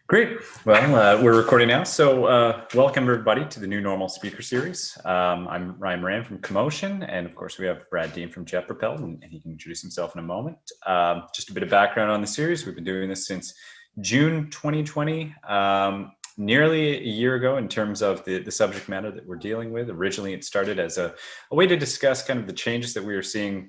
Great. Well, we're recording now. So welcome everybody to the New Normal Speaker Series. I'm Ryan Moran from CoMotion, and of course we have Brad Dean from Jet Propelled, and he can introduce himself in a moment. Just a bit of background on the series. We've been doing this since June 2020, nearly a year ago in terms of the subject matter that we're dealing with. Originally, it started as a way to discuss kind of the changes that we are seeing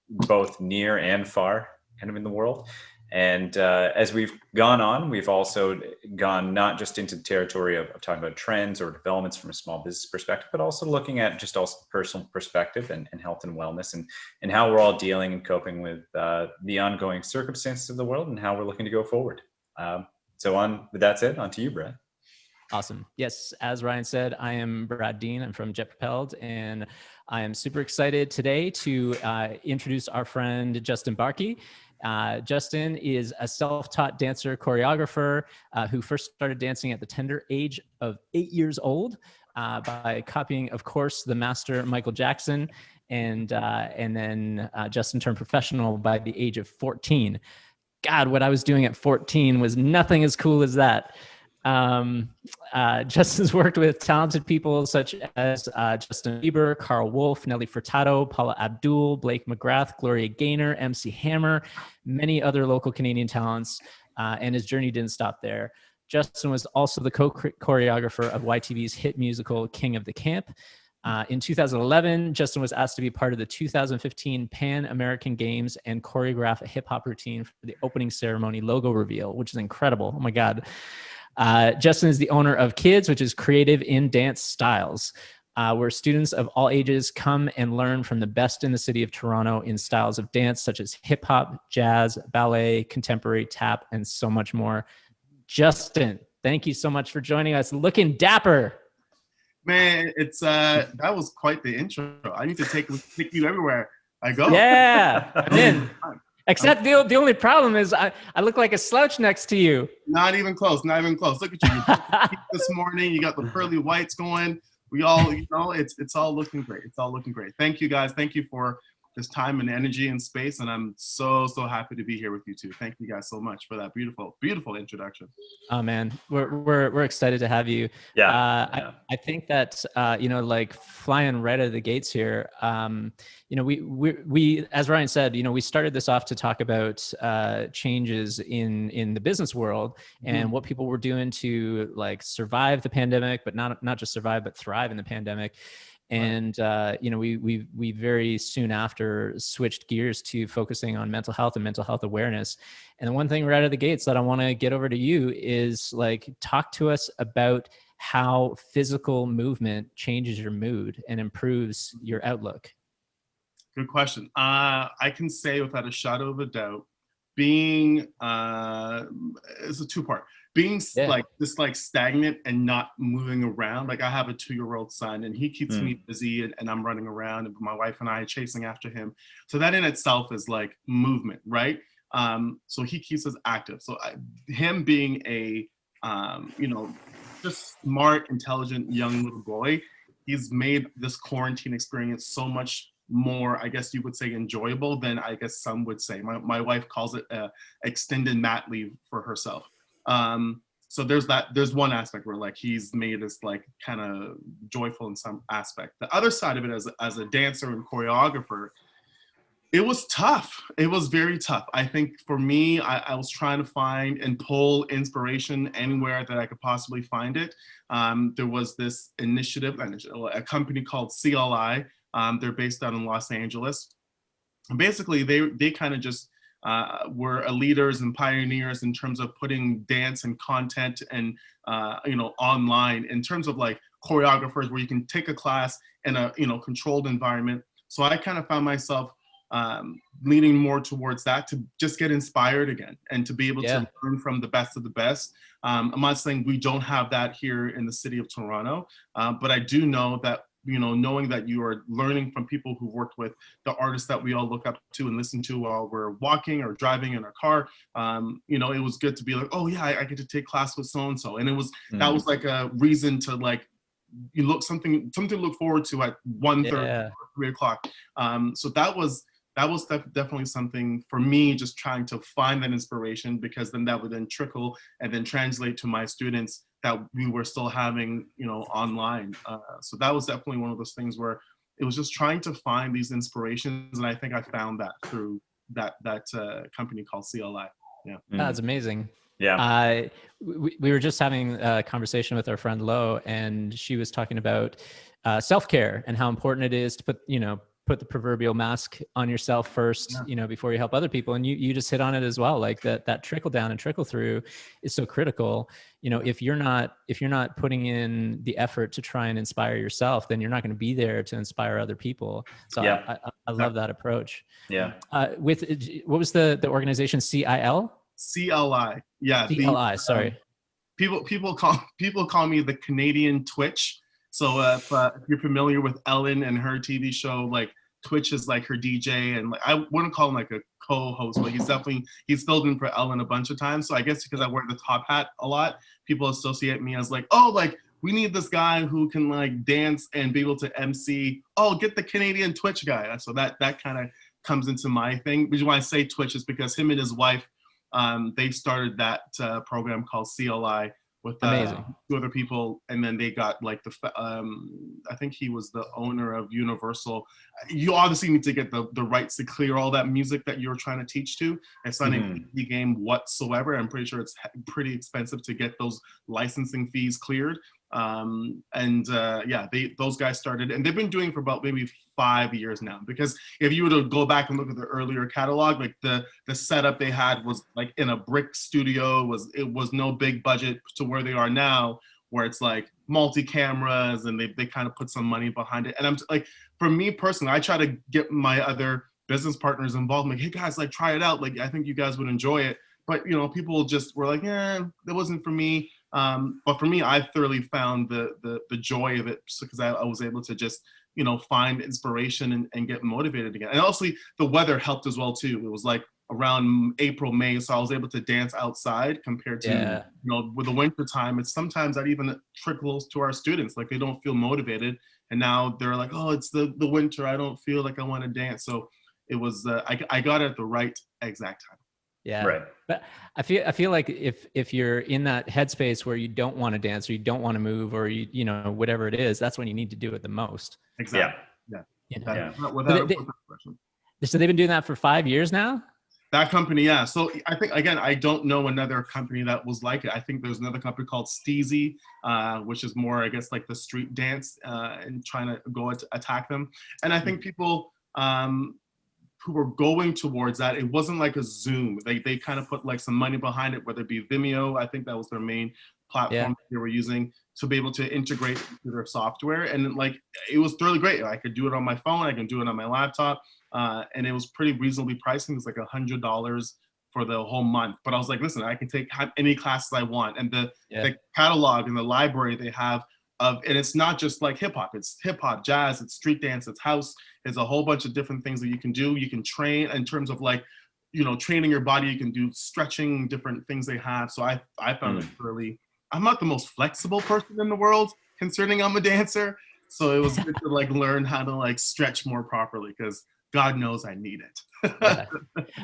both near and far kind of in the world. And as we've gone on, we've also gone not just into the territory of talking about trends or developments from a small business perspective, but also looking at just also personal perspective and health and wellness and how we're all dealing and coping with the ongoing circumstances of the world and how we're looking to go forward. With that said, on to you, Brad. Awesome. Yes, as Ryan said, I am Brad Dean. I'm from Jet Propelled, and I am super excited today to introduce our friend Justin Barkie. Justin is a self-taught dancer choreographer who first started dancing at the tender age of 8 years old by copying, of course, the master Michael Jackson, and then Justin turned professional by the age of 14. God, what I was doing at 14 was nothing as cool as that. Justin's worked with talented people such as Justin Beiber, Karl Wolf, Nelly Furtado, Paula Abdul, Blake McGrath, Gloria Gaynor, MC Hammer, many other local Canadian talents, and his journey didn't stop there. Justin was also the co-choreographer of YTV's hit musical King of the Camp. In 2011, Justin was asked to be part of the 2015 Pan American Games and choreograph a hip-hop routine for the opening ceremony logo reveal, which is incredible. Oh my God. Justin is the owner of Kids, which is Kreative In Dance Styles, where students of all ages come and learn from the best in the city of Toronto in styles of dance such as hip hop, jazz, ballet, contemporary, tap, and so much more. Justin, thank you so much for joining us. Looking dapper. Man, it's that was quite the intro. I need to take you everywhere I go. Yeah, I'm in. Except the only problem is I look like a slouch next to you. Not even close. Not even close. Look at you. This morning, you got the pearly whites going. We all, it's all looking great. It's all looking great. Thank you, guys. Thank you for this time and energy and space. And I'm so happy to be here with you too. Thank you guys so much for that beautiful introduction. Oh man, we're excited to have you. Yeah. I think that like flying right out of the gates here. We as Ryan said, we started this off to talk about changes in the business world and what people were doing to like survive the pandemic, but not just survive, but thrive in the pandemic. And, we very soon after switched gears to focusing on mental health and mental health awareness. And the one thing right out of the gates that I want to get over to you is like, talk to us about how physical movement changes your mood and improves your outlook. Good question. I can say without a shadow of a doubt, being, it's a two-part. Being like stagnant and not moving around. Like I have a 2-year-old son and he keeps me busy and I'm running around and my wife and I are chasing after him. So that in itself is like movement, right? So he keeps us active. So him being a, just smart, intelligent, young little boy, he's made this quarantine experience so much more, I guess you would say, enjoyable than I guess some would say. My wife calls it extended mat leave for herself. So there's one aspect where like he's made us like kind of joyful in some aspect. The other side of it as a dancer and choreographer, it was tough. It was very tough. I think for me, I was trying to find and pull inspiration anywhere that I could possibly find it. There was this initiative, a company called CLI. They're based out in Los Angeles. And basically, they kind of just were leaders and pioneers in terms of putting dance and content and online in terms of like choreographers where you can take a class in a controlled environment. So I kind of found myself leaning more towards that to just get inspired again and to be able to learn from the best of the best. I'm not saying we don't have that here in the city of Toronto, but I do know that knowing that you are learning from people who've worked with the artists that we all look up to and listen to while we're walking or driving in our car, it was good to be like, oh yeah, I get to take class with so-and-so. And it was, that was like a reason to like, something to look forward to at 1:30 or 3 o'clock. So that was that was definitely something for me, just trying to find that inspiration, because then that would then trickle and then translate to my students that we were still having, you know, online. So that was definitely one of those things where it was just trying to find these inspirations, and I think I found that through that company called CLI. Yeah, that's amazing. Yeah. We were just having a conversation with our friend Lo, and she was talking about self-care and how important it is to put the proverbial mask on yourself first, you know, before you help other people. And you just hit on it as well. Like that trickle down and trickle through is so critical. You know, if you're not putting in the effort to try and inspire yourself, then you're not going to be there to inspire other people. So Yeah. I love that approach. Yeah. What was the organization? CIL? CLI. Yeah. CLI. Sorry. People call me the Canadian Twitch. So if you're familiar with Ellen and her TV show, like Twitch is like her DJ, and like, I wouldn't call him like a co-host, but he's filled in for Ellen a bunch of times. So I guess because I wear the top hat a lot, people associate me as like, oh, like we need this guy who can like dance and be able to MC. Oh, get the Canadian Twitch guy. So that kind of comes into my thing. Which is why I say Twitch is because him and his wife, they started that program called CLI with 2 other people, and then they got like I think he was the owner of Universal. You obviously need to get the rights to clear all that music that you're trying to teach to. It's not an easy game whatsoever. I'm pretty sure it's pretty expensive to get those licensing fees cleared. Those guys started, and they've been doing it for about maybe 5 years now, because if you were to go back and look at the earlier catalog, like the setup they had was like in a brick studio. It was no big budget to where they are now, where it's like multi-cameras, and they kind of put some money behind it. And I'm like, for me personally, I try to get my other business partners involved. I'm like, hey guys, like try it out. Like I think you guys would enjoy it. But you know, people just were like, that wasn't for me. But for me, I thoroughly found the joy of it, because I was able to just, you know, find inspiration and get motivated again. And also the weather helped as well too. It was like around April, May, so I was able to dance outside compared to, you know, with the winter time. It's sometimes that even trickles to our students, like they don't feel motivated, and now they're like, oh, it's the winter, I don't feel like I want to dance. So it was I got it at the right exact time. Yeah. Right. But I feel like if you're in that headspace where you don't want to dance, or you don't want to move, or you know, whatever it is, that's when you need to do it the most. Exactly. Yeah. You know? Yeah. So they've been doing that for 5 years now? That company, yeah. So I think, again, I don't know another company that was like it. I think there's another company called Steezy, which is more, I guess, like the street dance, and trying to go attack them. And I think people who were going towards that, it wasn't like a Zoom. They kind of put like some money behind it, whether it be Vimeo. I think that was their main platform they were using to be able to integrate into their software. And like, it was really great. I could do it on my phone, I can do it on my laptop. And it was pretty reasonably priced. It was like $100 for the whole month. But I was like, listen, I can take any classes I want. And the catalog and the library they have and it's not just like hip hop, it's hip hop, jazz, it's street dance, it's house. There's a whole bunch of different things that you can do. You can train in terms of like, you know, training your body. You can do stretching, different things they have. So I found it really, I'm not the most flexible person in the world concerning I'm a dancer. So it was good to like learn how to like stretch more properly, because God knows I need it.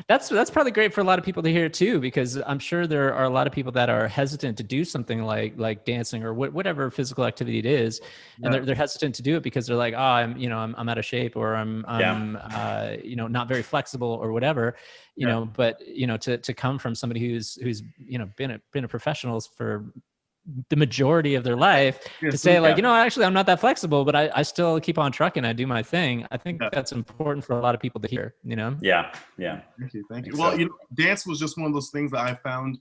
That's probably great for a lot of people to hear too, because I'm sure there are a lot of people that are hesitant to do something like dancing or whatever physical activity it is, and they're hesitant to do it because they're like, oh, I'm out of shape, or I'm you know, not very flexible or whatever, you know. But you know, to come from somebody who's you know, been a professional for the majority of their life, to say like, you know, actually I'm not that flexible, but I still keep on trucking. I do my thing. I think that's important for a lot of people to hear, you know? Yeah. Thank you. Well, you know, dance was just one of those things that I found.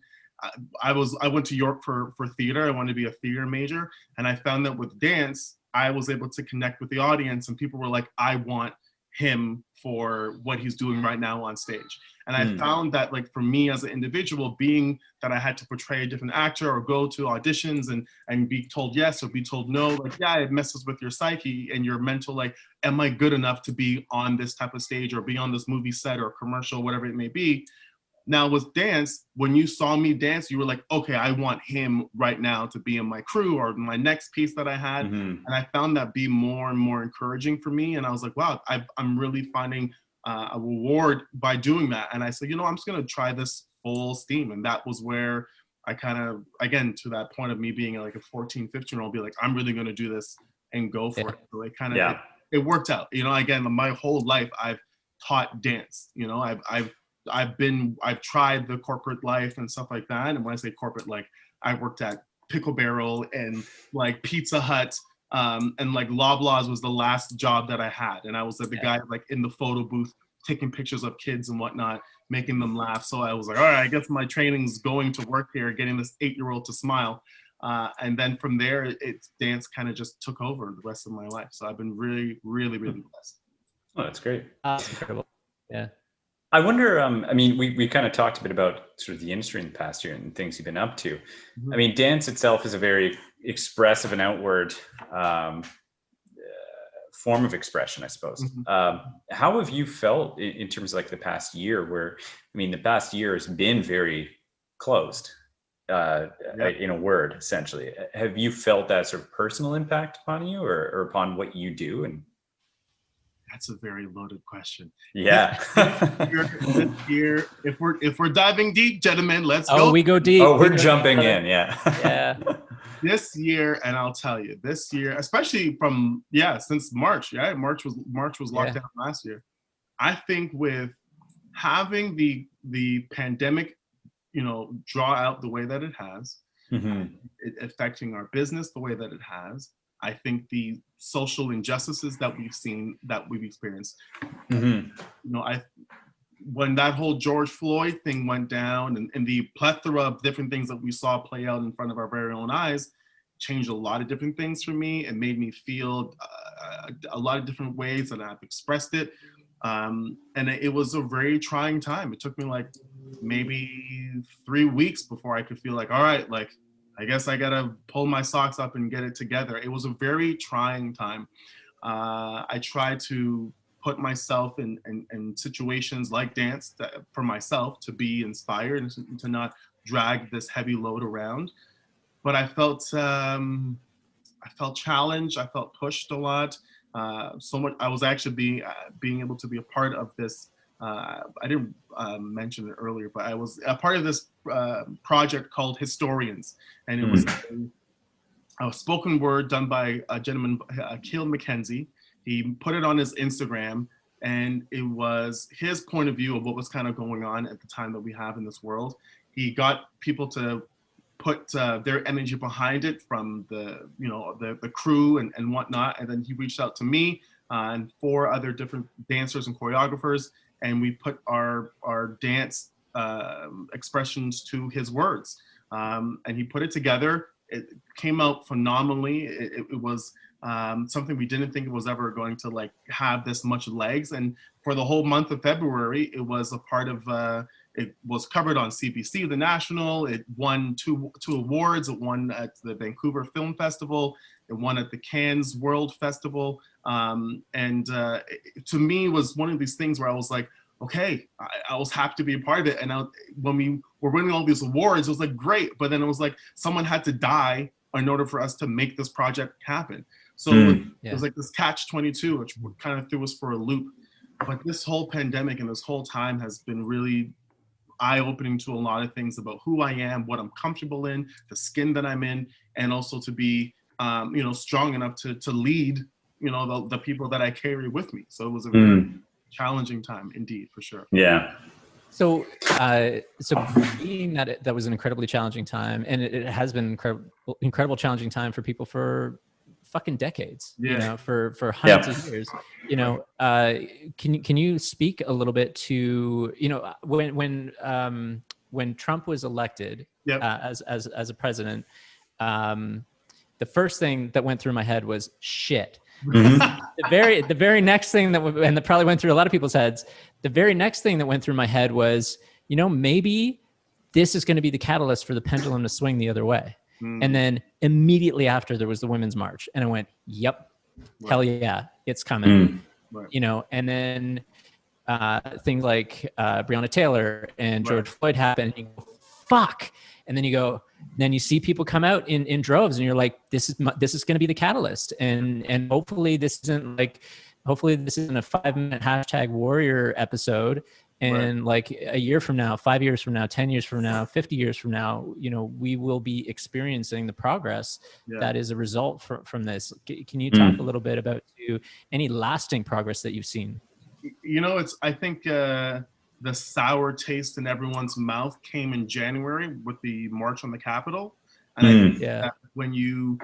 I went to York for theater. I wanted to be a theater major. And I found that with dance, I was able to connect with the audience, and people were like, I want him for what he's doing right now on stage. And I found that, like, for me as an individual, being that I had to portray a different actor or go to auditions and be told yes or be told no, like, yeah, it messes with your psyche and your mental, like, am I good enough to be on this type of stage or be on this movie set or commercial, whatever it may be. Now with dance, when you saw me dance, you were like, okay, I want him right now to be in my crew or my next piece that I had. And I found that be more and more encouraging for me. And I was like, wow, I'm really finding a reward by doing that. And I said, I'm just going to try this full steam. And that was where I kind of, again, to that point of me being like a 14, 15-year-old, be like, I'm really going to do this and go for it. So it kind of, it worked out. Again, my whole life I've taught dance. I've tried the corporate life and stuff like that. And when I say corporate, like I worked at Pickle Barrel and like Pizza Hut, and like Loblaws was the last job that I had. And I was like the guy like in the photo booth taking pictures of kids and whatnot, making them laugh. So I was like, all right, I guess my training's going to work here, getting this 8-year-old to smile. And then from there, dance kind of just took over the rest of my life. So I've been really, really, really blessed. Oh, that's great. That's incredible. Yeah. I wonder, I mean, we kind of talked a bit about sort of the industry in the past year and things you've been up to. I mean, dance itself is a very expressive and outward form of expression, I suppose. How have you felt in terms of like the past year where, I mean, the past year has been very closed, in a word, essentially. Have you felt that sort of personal impact upon you or upon what you do? And that's a very loaded question. Yeah. This year, if we're diving deep, gentlemen, let's go. Oh, we go deep. Oh, we're jumping in. Yeah. Yeah. This year, and I'll tell you, this year, especially from since March. Yeah, March was locked down last year. I think with having the pandemic, draw out the way that it has, it affecting our business the way that it has. I think the social injustices that we've seen, that we've experienced, when that whole George Floyd thing went down and the plethora of different things that we saw play out in front of our very own eyes, changed a lot of different things for me. It made me feel a lot of different ways that I've expressed it. And it was a very trying time. It took me like maybe 3 weeks before I could feel like, all right, like, I guess I gotta pull my socks up and get it together. It was a very trying time. I tried to put myself in situations like dance for myself to be inspired and to not drag this heavy load around. But I felt challenged. I felt pushed a lot. So much. I was actually being able to be a part of this. I didn't mention it earlier, but I was a part of this project called Historians, and it was a spoken word done by a gentleman, Keil McKenzie. He put it on his Instagram, and it was his point of view of what was kind of going on at the time that we have in this world. He got people to put their energy behind it, from the crew and whatnot, and then he reached out to me and 4 other different dancers and choreographers, and we put our dance expressions to his words, and he put it together. It came out phenomenally. It was something we didn't think it was ever going to like have this much legs. And for the whole month of February, it was a part of, it was covered on CBC, The National. It won two awards. It won at the Vancouver Film Festival. It won at the Cannes World Festival. To me, it was one of these things where I was like, okay, I was happy to be a part of it. And when we were winning all these awards, it was like, great. But then it was like, someone had to die in order for us to make this project happen. So it was like this catch-22, which kind of threw us for a loop. But this whole pandemic and this whole time has been really eye-opening to a lot of things about who I am, what I'm comfortable in, the skin that I'm in, and also to be, strong enough to lead, the people that I carry with me. So it was a very challenging time, indeed, for sure. Yeah. So being that that was an incredibly challenging time, and it has been incredible challenging time for people for fucking decades, for hundreds of years, can you speak a little bit to, when Trump was elected as a president, the first thing that went through my head was shit. The very next thing that probably went through a lot of people's heads, the very next thing that went through my head was, maybe this is going to be the catalyst for the pendulum to swing the other way. And then immediately after, there was the Women's March, and I went, yep, hell yeah, it's coming. And then things like Breonna Taylor and George Floyd happened, and you go, fuck. And then you see people come out in droves, and you're like, this is going to be the catalyst. And hopefully this isn't like, hopefully this isn't a 5-minute hashtag warrior episode. And like a year from now, 5 years from now, 10 years from now, 50 years from now, you know, we will be experiencing the progress that is a result from this. Can you talk a little bit about any lasting progress that you've seen? You know, I think the sour taste in everyone's mouth came in January with the March on the Capitol. And I think that when you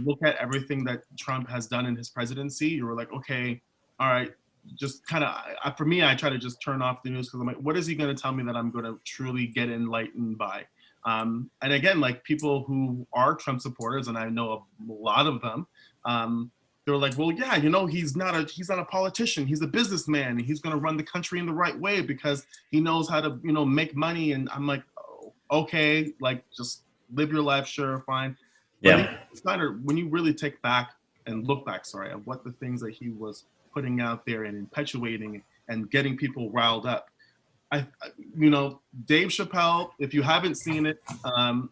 look at everything that Trump has done in his presidency, you were like, okay, all right, just kind of, for me, I try to just turn off the news because I'm like, what is he going to tell me that I'm going to truly get enlightened by? And again, like people who are Trump supporters, and I know a lot of them, they're like, well, yeah, you know, he's not a politician. He's a businessman. And he's going to run the country in the right way because he knows how to, you know, make money. And I'm like, oh, okay, like just live your life, sure, fine. But when you really take back and look back, at what the things that he was putting out there and perpetuating and getting people riled up. You know, Dave Chappelle, if you haven't seen it,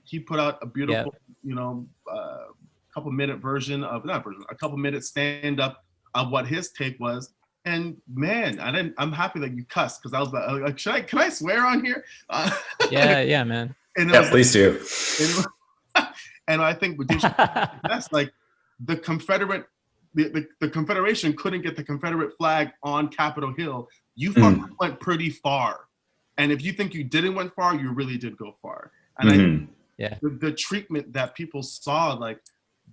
he put out a beautiful, you know, a couple minute stand up of what his take was. And man, I'm happy that you cussed because I was like, can I swear on here? Yeah, man. And please do. And I think with Dave Chappelle, that's like the Confederate. The Confederation couldn't get the Confederate flag on Capitol Hill. You fucking went pretty far. And if you think you didn't went far, you really did go far. And I think the treatment that people saw, like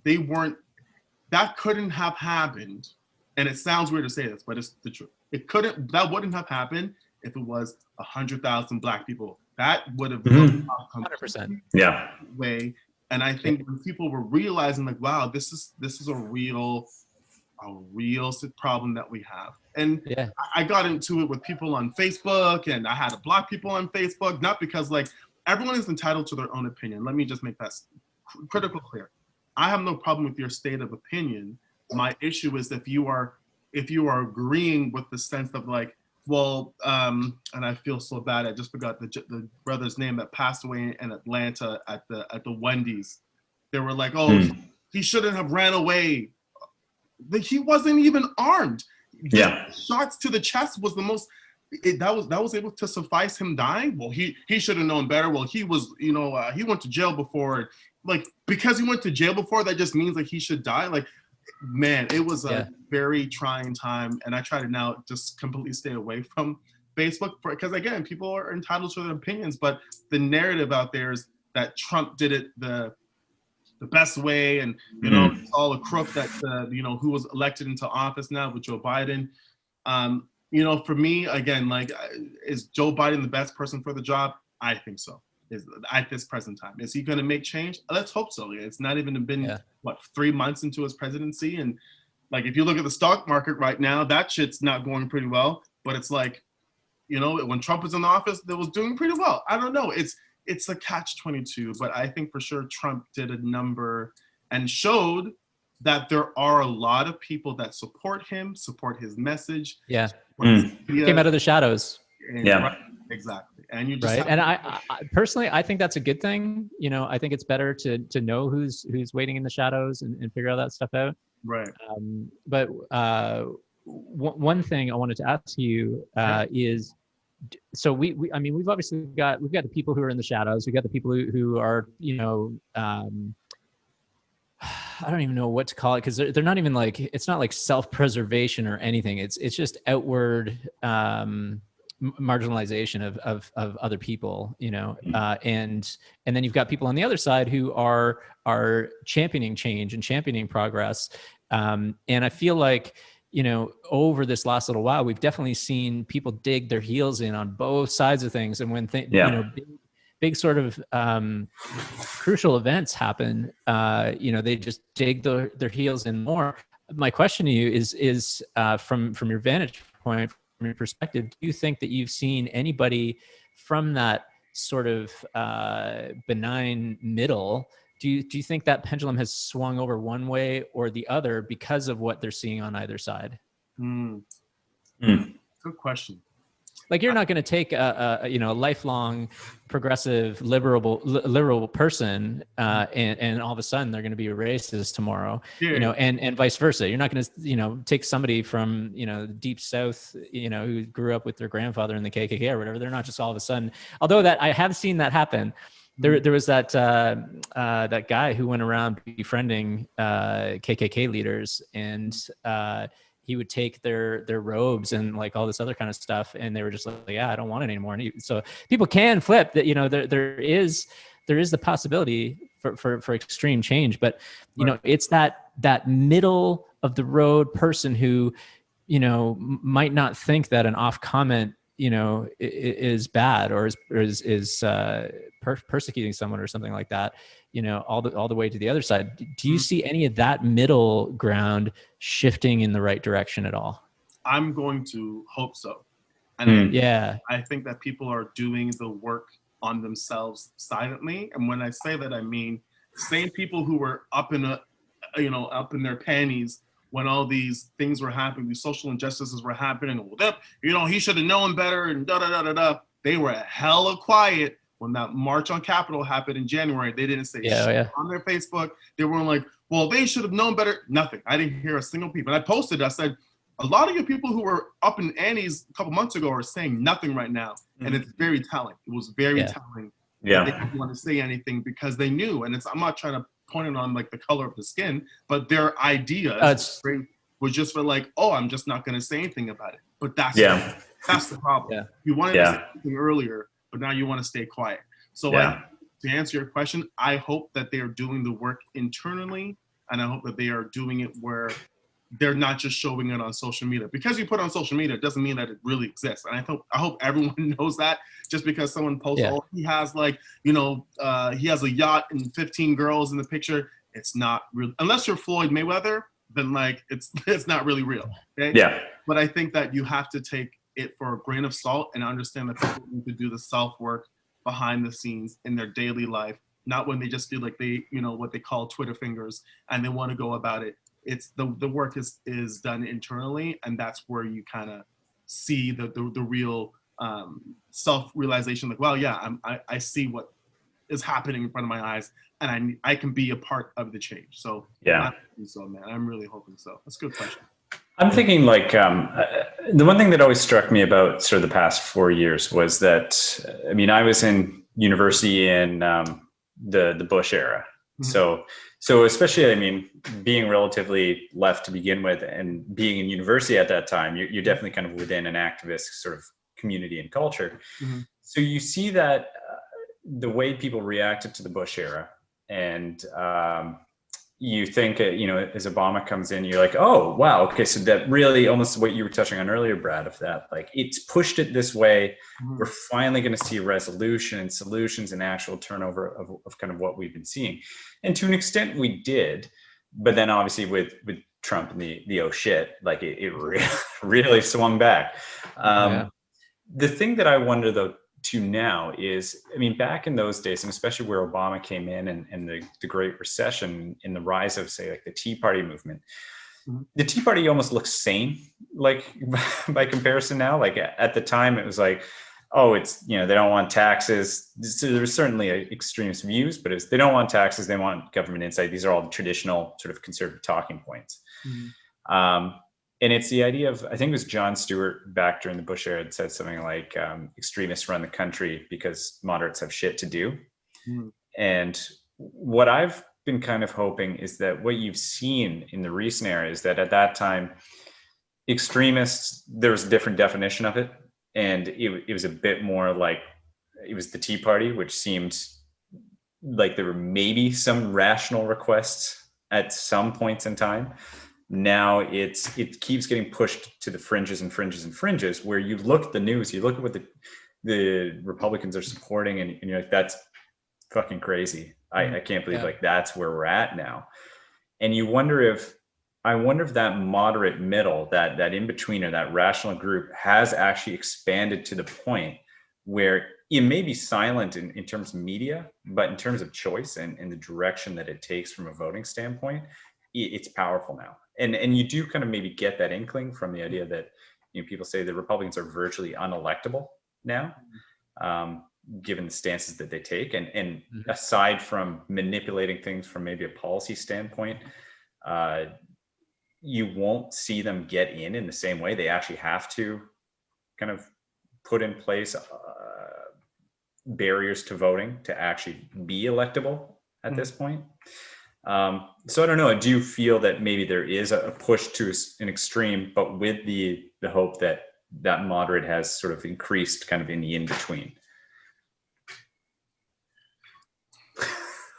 that couldn't have happened. And it sounds weird to say this, but it's the truth. That wouldn't have happened if it was 100,000 Black people. That would have been 100%. Way. And I think when people were realizing like, wow, this is a real problem that we have. And I got into it with people on Facebook, and I had to block people on Facebook, not because like everyone is entitled to their own opinion. Let me just make that critical clear. I have no problem with your state of opinion. My issue is if you are agreeing with the sense of like, well, and I feel so bad. I just forgot the brother's name that passed away in Atlanta at the Wendy's. They were like, oh, he shouldn't have ran away. He wasn't even armed. Shots to the chest was the most. That was able to suffice him dying. Well, he should have known better. Well, he was, you know, he went to jail before. Like because he went to jail before, that just means like he should die. Like, man, it was a very trying time, and I try to now just completely stay away from Facebook because again, people are entitled to their opinions, but the narrative out there is that Trump did it the best way, and you know, it's all a crook that you know, who was elected into office now with Joe Biden. You know, for me, again, like, is Joe Biden the best person for the job? I think so. Is at this present time, is he going to make change? Let's hope so. It's not even been 3 months into his presidency, and like if you look at the stock market right now, that shit's not going pretty well. But it's like, you know, when Trump was in the office, that was doing pretty well. I don't know. It's a catch-22, but I think for sure Trump did a number and showed that there are a lot of people that support him, support his message. Yeah, came out of the shadows. Right, exactly. And you just and I personally, I think that's a good thing. You know, I think it's better to know who's waiting in the shadows and figure all that stuff out. Right. But one thing I wanted to ask you is, so we've obviously got the people who are in the shadows. We've got the people who are, you know, I don't even know what to call it because they're not even like, it's not like self-preservation or anything. It's just outward marginalization of other people, you know, and then you've got people on the other side who are championing change and championing progress. And I feel like, you know, over this last little while, we've definitely seen people dig their heels in on both sides of things. And when you know, big sort of crucial events happen, you know, they just dig their heels in more. My question to you is from your vantage point, from your perspective, do you think that you've seen anybody from that sort of benign middle? Do you think that pendulum has swung over one way or the other because of what they're seeing on either side? Good question. Like you're not going to take a lifelong progressive liberal person and all of a sudden they're going to be racist tomorrow, and vice versa. You're not going to take somebody from the deep south who grew up with their grandfather in the KKK or whatever. They're not just all of a sudden. Although that I have seen that happen. There was that that guy who went around befriending KKK leaders, and he would take their robes and like all this other kind of stuff, and they were just like, yeah, I don't want it anymore. And so people can flip that. There is the possibility for extreme change, but it's that middle of the road person who might not think that an off comment is bad or is persecuting someone or something like that, all the way to the other side. Do you see any of that middle ground shifting in the right direction at all? I'm going to hope so. And I think that people are doing the work on themselves silently. And when I say that, I mean, same people who were up in their panties when all these things were happening, these social injustices were happening, he should have known better and da-da-da-da-da. They were hella quiet when that march on Capitol happened in January. They didn't say shit on their Facebook. They weren't like, well, they should have known better. Nothing. I didn't hear a single peep. And I posted, I said, a lot of you people who were up in Annie's a couple months ago are saying nothing right now. And it's very telling. It was very telling. They didn't want to say anything because they knew. And I'm not trying to point it on like the color of the skin, but their idea was just for like, oh, I'm just not going to say anything about it. But that's the problem. Yeah. You wanted to say something earlier, but now you want to stay quiet. So to answer your question, I hope that they are doing the work internally, and I hope that they are doing it where they're not just showing it on social media. Because you put it on social media, it doesn't mean that it really exists. And I hope everyone knows that. Just because someone posts, oh, he has like, he has a yacht and 15 girls in the picture, it's not real. Unless you're Floyd Mayweather, then like it's not really real. Okay? Yeah. But I think that you have to take it for a grain of salt and understand that people need to do the self-work behind the scenes in their daily life, not when they just feel like they, what they call Twitter fingers and they want to go about it. It's the work is done internally, and that's where you kind of see the real self-realization. Like, well, yeah, I see what is happening in front of my eyes, and I can be a part of the change. So I'm hoping so, man. I'm really hoping so. That's a good question. I'm thinking like the one thing that always struck me about sort of the past 4 years was that, I mean, I was in university in the Bush era. Mm-hmm. So especially, I mean, being relatively left to begin with and being in university at that time, you're definitely kind of within an activist sort of community and culture. Mm-hmm. So you see that the way people reacted to the Bush era, and you think, as Obama comes in, you're like, oh, wow, okay, so that really almost what you were touching on earlier, Brad, of that, like it's pushed it this way. Mm-hmm. We're finally going to see a resolution and solutions and actual turnover of kind of what we've been seeing. And to an extent we did, but then obviously with Trump and the oh shit, like it really swung back. The thing that I wonder though, to now is, I mean, back in those days, and especially where Obama came in and the Great Recession and the rise of, say, like the Tea Party movement, the Tea Party almost looks sane, like by comparison now. Like at the time, it was like, oh, it's, they don't want taxes. So there's certainly extremist views, but they don't want taxes. They want government insight. These are all the traditional sort of conservative talking points. Mm-hmm. And it's the idea of, I think it was Jon Stewart back during the Bush era had said something like, extremists run the country because moderates have shit to do. Mm. And what I've been kind of hoping is that what you've seen in the recent era is that at that time, extremists, there was a different definition of it. And it was a bit more like, it was the Tea Party, which seemed like there were maybe some rational requests at some points in time. Now it keeps getting pushed to the fringes and fringes and fringes, where you look at the news, you look at what the Republicans are supporting, and you're like, that's fucking crazy. I can't believe like that's where we're at now. And you wonder if that moderate middle, that in-betweener, that rational group has actually expanded to the point where it may be silent in terms of media, but in terms of choice and the direction that it takes from a voting standpoint, it's powerful now. And you do kind of maybe get that inkling from the idea that people say the Republicans are virtually unelectable now, given the stances that they take. And aside from manipulating things from maybe a policy standpoint, you won't see them get in the same way. They actually have to kind of put in place barriers to voting to actually be electable at this point. So I don't know. Do you feel that maybe there is a push to an extreme, but with the hope that that moderate has sort of increased kind of in the in-between?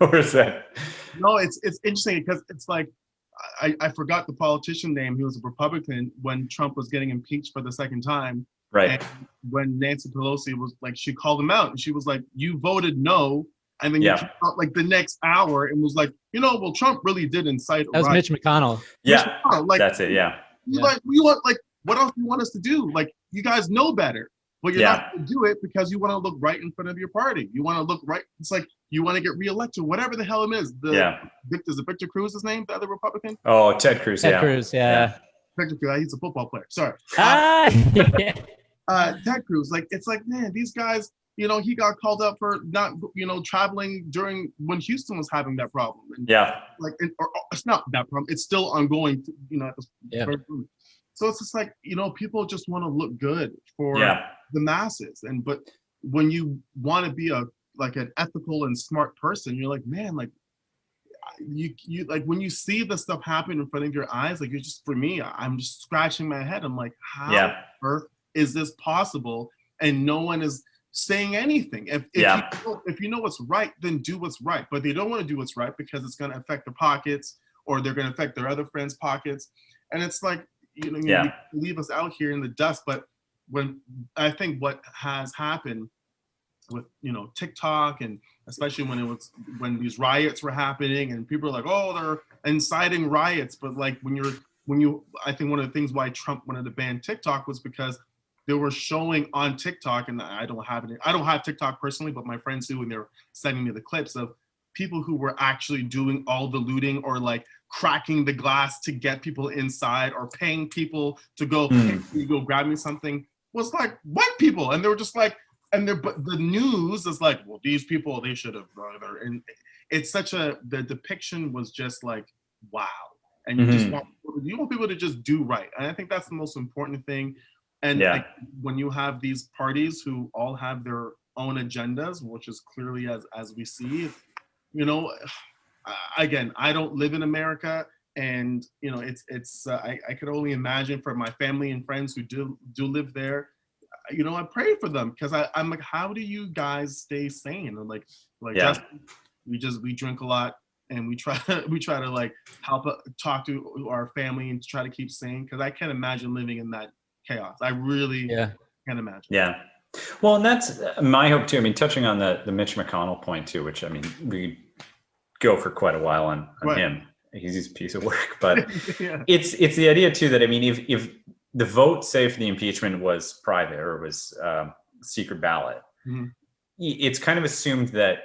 Or is that? No, it's interesting because it's like, I forgot the politician name. He was a Republican when Trump was getting impeached for the second time. Right. And when Nancy Pelosi was like, she called him out and she was like, you voted no. And then you came out like the next hour and was like, well, Trump really did incite. That was Mitch McConnell. Yeah, Mitch McConnell, like, that's it. Yeah. Like, we want, like, what else do you want us to do? Like, you guys know better, but you're not going to do it because you want to look right in front of your party. You want to look right. It's like you want to get reelected, whatever the hell it is. Is it Victor Cruz his name, the other Republican? Oh, Ted Cruz. Ted Cruz, yeah. Victor Cruz, he's a football player. Sorry. Ted Cruz, like, it's like, man, these guys, he got called up for not, traveling during when Houston was having that problem. And like, or it's not that problem. It's still ongoing, at this very moment. So it's just like, people just want to look good for the masses. But when you want to be an ethical and smart person, you're like, man, like, you like when you see the stuff happen in front of your eyes, like, you're just, for me, I'm just scratching my head. I'm like, how on earth is this possible? And no one is saying anything. If you know what's right, then do what's right. But they don't want to do what's right because it's going to affect their pockets, or they're going to affect their other friends' pockets. And it's like, you leave us out here in the dust. But when I think what has happened with TikTok, and especially when these riots were happening and people are like, oh, they're inciting riots, but like when you I think one of the things why Trump wanted to ban TikTok was because they were showing on TikTok, and I don't have TikTok personally, but my friends do, and they were sending me the clips of people who were actually doing all the looting, or like cracking the glass to get people inside, or paying people to go, hey, you go grab me something, was like white people. And they were just like, but the news is like, well, these people, they should have rather. And it's the depiction was just like, wow. And you just want people to just do right. And I think that's the most important thing. And like, when you have these parties who all have their own agendas, which is clearly as we see, again, I don't live in America, and I could only imagine for my family and friends who do live there. I pray for them, because I'm like, how do you guys stay sane? And like Justin, we drink a lot, and we try to like help talk to our family and try to keep sane, because I can't imagine living in that chaos. I really can't imagine. Yeah. Well, and that's my hope too. I mean, touching on the Mitch McConnell point too, which, I mean, we go for quite a while on him. He's a piece of work, but it's the idea too that, I mean, if the vote, say, for the impeachment was private, or was secret ballot, it's kind of assumed that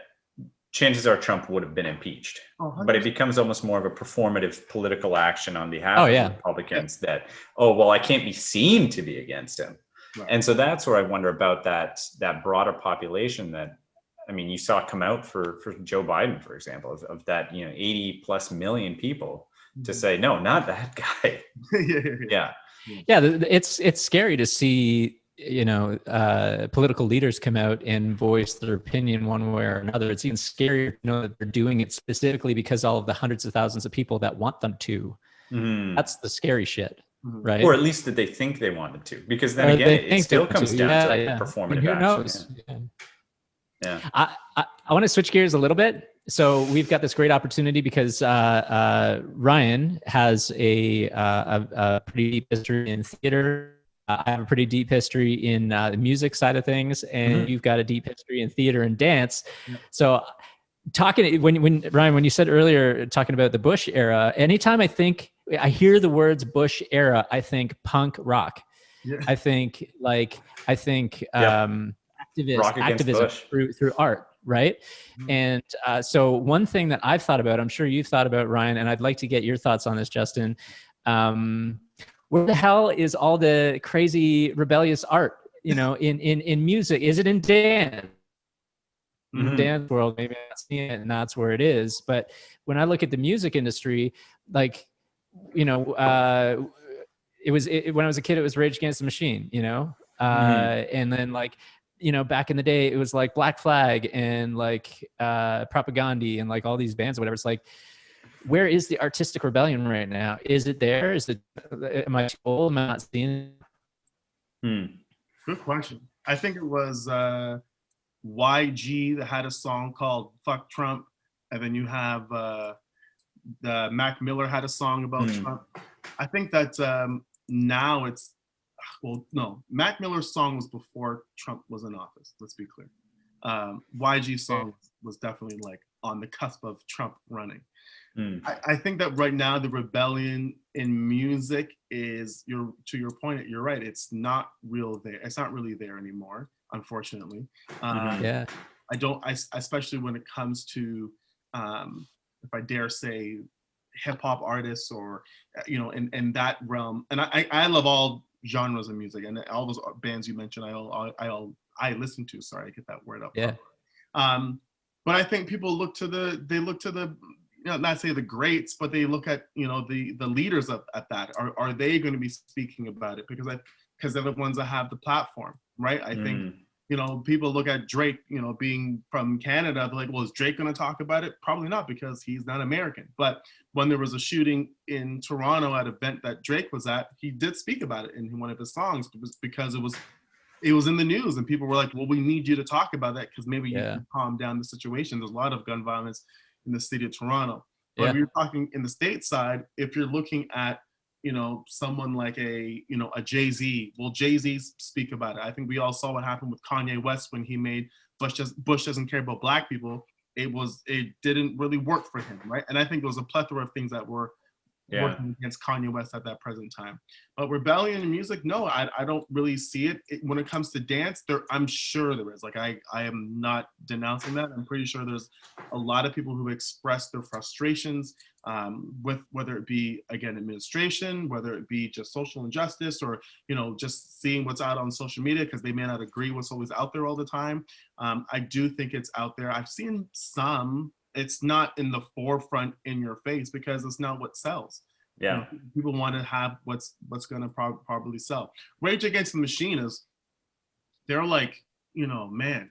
chances are Trump would have been impeached. But it becomes almost more of a performative political action on behalf of Republicans that, I can't be seen to be against him. Right. And so that's where I wonder about that broader population that, I mean, you saw come out for Joe Biden, for example, of that, 80 plus million people to say, no, not that guy. Yeah. It's scary to see, political leaders come out and voice their opinion one way or another. It's even scarier to know that they're doing it specifically because all of the hundreds of thousands of people that want them to. That's the scary shit, right? Or at least that they think they wanted to, because then again, it still comes down to performative action. Who knows? I want to switch gears a little bit. So we've got this great opportunity because Ryan has a pretty deep history in theater. I have a pretty deep history in the music side of things, and you've got a deep history in theater and dance. So when Ryan, when you said earlier, talking about the Bush era, anytime I hear the words Bush era, I think punk rock. I think activism through art, right? And so one thing that I've thought about, I'm sure you've thought about, Ryan, and I'd like to get your thoughts on this, Justin. where the hell is all the crazy rebellious art, you know, in music? Is it in dance? Mhm. Dance world, maybe I'm not seeing it, and that's where it is. But when I look at the music industry, like, you know, when I was a kid, it was Rage Against the Machine, you know, and then like, you know, back in the day, it was like Black Flag and like Propaganda and like all these bands or whatever. It's like, where is the artistic rebellion right now? Is it there? Is it? Am I too old? Am I not seeing it? Good question. I think it was YG that had a song called "Fuck Trump," and then you have Mac Miller had a song about Trump. I think that now it's, well, no, Mac Miller's song was before Trump was in office. Let's be clear. YG's song was definitely like on the cusp of Trump running. I think that right now the rebellion in music is, to your point, you're right. It's not real there. It's not really there anymore, unfortunately. Yeah. Especially when it comes to, if I dare say, hip hop artists, or, you know, in that realm. And I love all genres of music, and all those bands you mentioned, I listen to. Sorry, I get that word up. Yeah. But I think people look to the, you know, not say the greats, but they look at, you know, the leaders at that. Are they going to be speaking about it? Because they're the ones that have the platform, right? I think, you know, people look at Drake, you know, being from Canada, they're like, well, is Drake going to talk about it? Probably not, because he's not American. But when there was a shooting in Toronto at an event that Drake was at, he did speak about it in one of his songs, because it was in the news, and people were like, well, we need you to talk about that, because maybe you can calm down the situation. There's a lot of gun violence in the city of Toronto. But if you're talking in the stateside, if you're looking at, you know, someone like a Jay-Z, well, Jay-Z speak about it. I think we all saw what happened with Kanye West when he made Bush Doesn't Care About Black People. It didn't really work for him, right? And I think there was a plethora of things that were working against Kanye West at that present time. But rebellion in music, no, I don't really see it. When it comes to dance, I'm sure there is. Like, I am not denouncing that. I'm pretty sure there's a lot of people who express their frustrations with, whether it be, again, administration, whether it be just social injustice, or, you know, just seeing what's out on social media, because they may not agree what's always out there all the time. I do think it's out there. I've seen some. It's not in the forefront in your face, because it's not what sells. Yeah. You know, people want to have what's going to probably sell. Rage Against the Machine they're like, you know, man,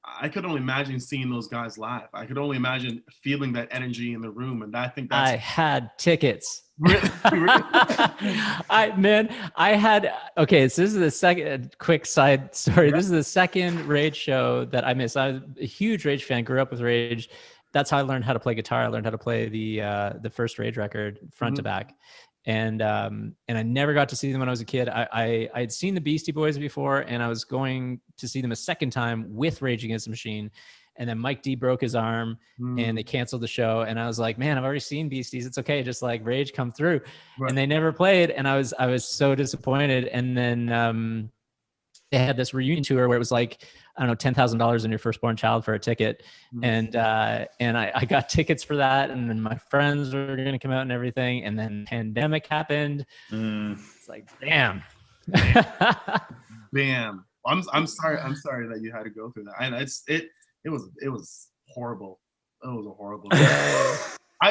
I could only imagine seeing those guys live. I could only imagine feeling that energy in the room. And I think that's... I had tickets. Really? Okay, so this is the second, quick side story. This is the second Rage show that I missed. I was a huge Rage fan, grew up with Rage. That's how I learned how to play guitar. I learned how to play the first Rage record front to back. And I never got to see them when I was a kid. I'd seen the Beastie Boys before, and I was going to see them a second time with Rage Against the Machine. And then Mike D broke his arm, and they canceled the show. And I was like, man, I've already seen Beasties. It's okay. Just like Rage come through. Right. And they never played. And I was so disappointed. And then they had this reunion tour where it was like, I don't know, $10,000 in your firstborn child for a ticket. And I got tickets for that. And then my friends were going to come out and everything. And then pandemic happened. It's like, damn. Damn. I'm sorry that you had to go through that. And it was horrible. It was a horrible I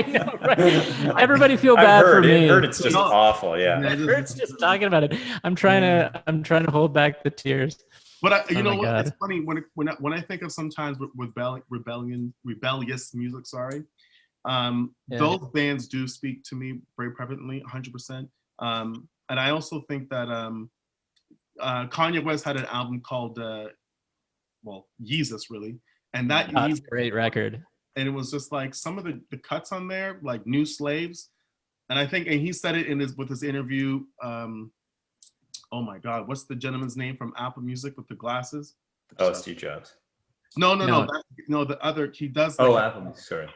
know, right? Everybody feel bad for me. I've heard it's just awful. Yeah. It hurts just talking about it. I'm trying to hold back the tears. But you know what? God. It's funny when I think of sometimes with rebellious music. Sorry, those bands do speak to me very prevalently, 100%. And I also think that Kanye West had an album called Yeezus, really, and that's a great record. And it was just like some of the cuts on there, like New Slaves, and he said it with his interview. Oh my God, what's the gentleman's name from Apple Music with the glasses? Oh, Steve Jobs. No. The other, he does. Apple Music, sorry.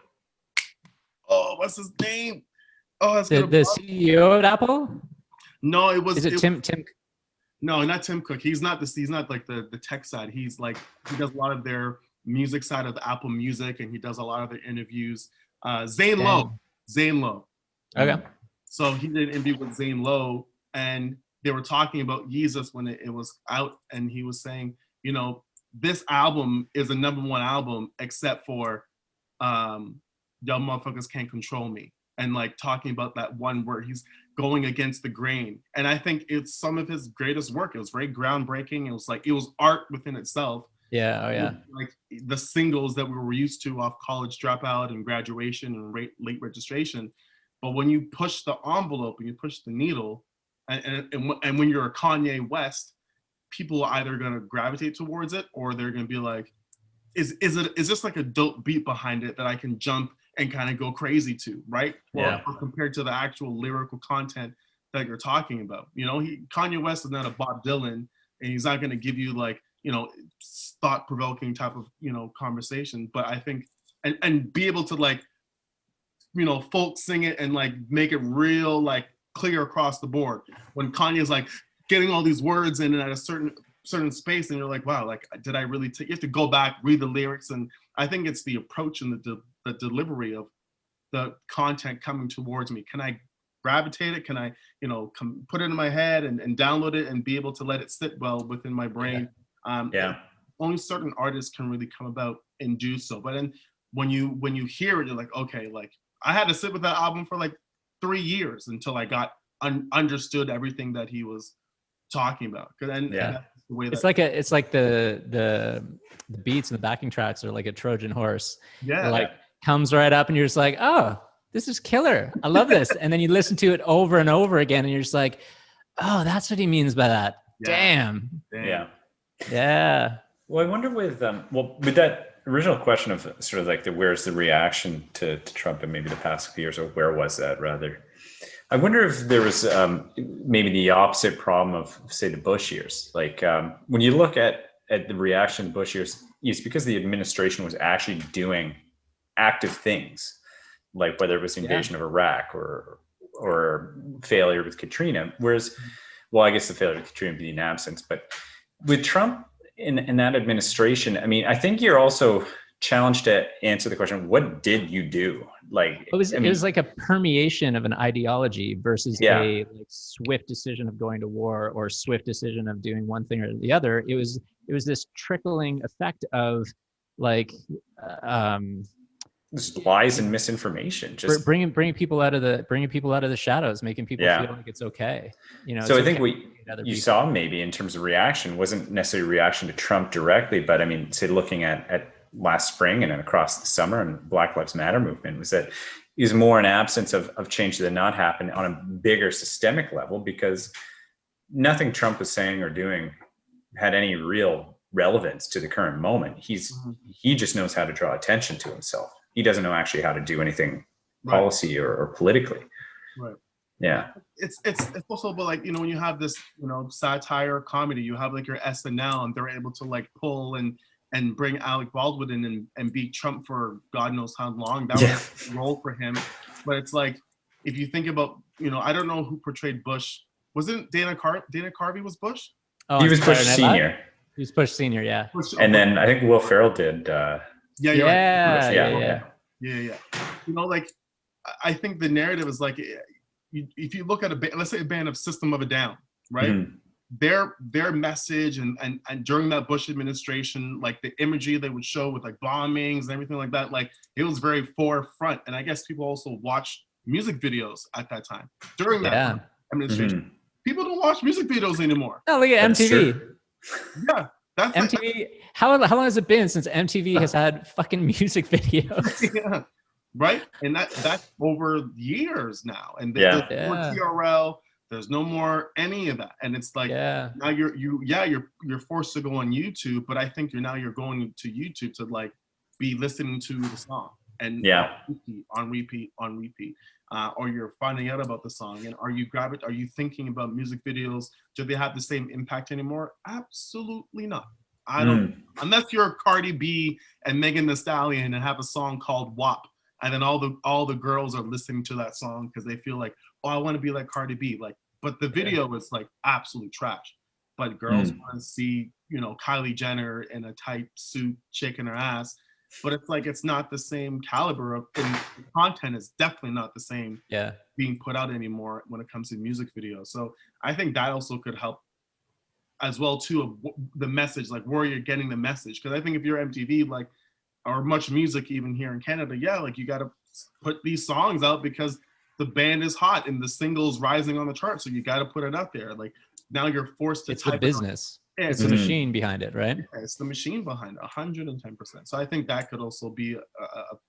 Oh, what's his name? Oh, that's the CEO at Apple. No, it was. Is it Tim? No, not Tim Cook. He's not like the tech side. He's like, he does a lot of their music side of Apple Music, and he does a lot of their interviews. Zane Lowe. Okay. So he did an interview with Zane Lowe, and they were talking about Yeezus when it was out, and he was saying, you know, this album is a #1 album except for Y'all Motherfuckers Can't Control Me. And like talking about that one word, he's going against the grain. And I think it's some of his greatest work. It was very groundbreaking. It was like, it was art within itself. Yeah, oh yeah. Like the singles that we were used to off College Dropout and Graduation and Late Registration. But when you push the envelope and you push the needle, and when you're a Kanye West, people are either going to gravitate towards it, or they're going to be like, is this like a dope beat behind it that I can jump and kind of go crazy to, right? Yeah. Or compared to the actual lyrical content that you're talking about. You know, Kanye West is not a Bob Dylan, and he's not going to give you like, you know, thought-provoking type of, you know, conversation. But I think, and be able to like, you know, folk sing it and like make it real, like clear across the board. When Kanye's like getting all these words in and at a certain space, and you're like, wow, like, did I really take? You have to go back, read the lyrics, and I think it's the approach and the delivery of the content coming towards me. Can I gravitate it? Can I, you know, put it in my head and download it and be able to let it sit well within my brain? Only certain artists can really come about and do so. But then when you hear it, you're like, okay, like I had to sit with that album for like 3 years until I got understood everything that he was talking about. And that's the way that it's like the beats and the backing tracks are like a Trojan horse. Yeah. It like comes right up and you're just like, oh, this is killer. I love this. And then you listen to it over and over again and you're just like, oh, that's what he means by that. Damn. Yeah. Well, I wonder with that original question of sort of like where's the reaction to Trump in maybe the past few years, or where was that rather? I wonder if there was maybe the opposite problem of, say, the Bush years. Like when you look at the reaction of Bush years, it's because the administration was actually doing active things, like whether it was the invasion of Iraq or failure with Katrina. Whereas, well, I guess the failure with Katrina being absence, but with Trump in that administration, I mean, I think you're also challenged to answer the question, what did you do? Like it was like a permeation of an ideology versus a like swift decision of going to war or swift decision of doing one thing or the other. It was this trickling effect of like just lies and misinformation, just bringing people out of the shadows, making people feel like it's okay, you know. So I think what you saw maybe in terms of reaction wasn't necessarily reaction to Trump directly, but I mean, say looking at last spring and then across the summer and Black Lives Matter movement, was that is more an absence of change that did not happen on a bigger systemic level, because nothing Trump was saying or doing had any real relevance to the current moment. He just knows how to draw attention to himself. He doesn't know actually how to do anything policy or politically. Right. Yeah. It's also about like, you know, when you have this, you know, satire comedy, you have like your SNL, and they're able to like pull and bring Alec Baldwin in and beat Trump for God knows how long. That was a role for him. But it's like, if you think about, you know, I don't know who portrayed Bush. Wasn't Dana Carvey was Bush? Oh, he was Bush Senior. He was Bush Senior, yeah. And then I think Will Ferrell did. Yeah. You know, like I think the narrative is like, if you look at let's say a band of System of a Down, right? Mm-hmm. Their message and during that Bush administration, like the imagery they would show with like bombings and everything like that, like it was very forefront. And I guess people also watched music videos at that time during that administration. Mm-hmm. People don't watch music videos anymore. Oh, look at MTV. Yeah. That's MTV. Like, how long has it been since MTV has had fucking music videos? Right, and that's over years now. And there's no more TRL. There's no more any of that. And it's like now you're forced to go on YouTube. But I think you're going to YouTube to like be listening to the song and on repeat. Or you're finding out about the song, and are you thinking about music videos? Do they have the same impact anymore? Absolutely not. I don't, unless you're Cardi B and Megan Thee Stallion and have a song called WAP, and then all the girls are listening to that song because they feel like, oh, I want to be like Cardi B. Like, but the video is like absolute trash. But girls want to see, you know, Kylie Jenner in a tight suit shaking her ass. but it's like it's not the same caliber of the content is definitely not the same being put out anymore when it comes to music videos. So I think that also could help as well too, of the message, like where you're getting the message. Because I think if you're MTV, like, or Much Music even here in Canada, like you got to put these songs out because the band is hot and the single's rising on the chart, so you got to put it out there. Like now you're forced to it's the business. It's the machine behind it, right? Yeah, it's the machine behind it, 110%. So I think that could also be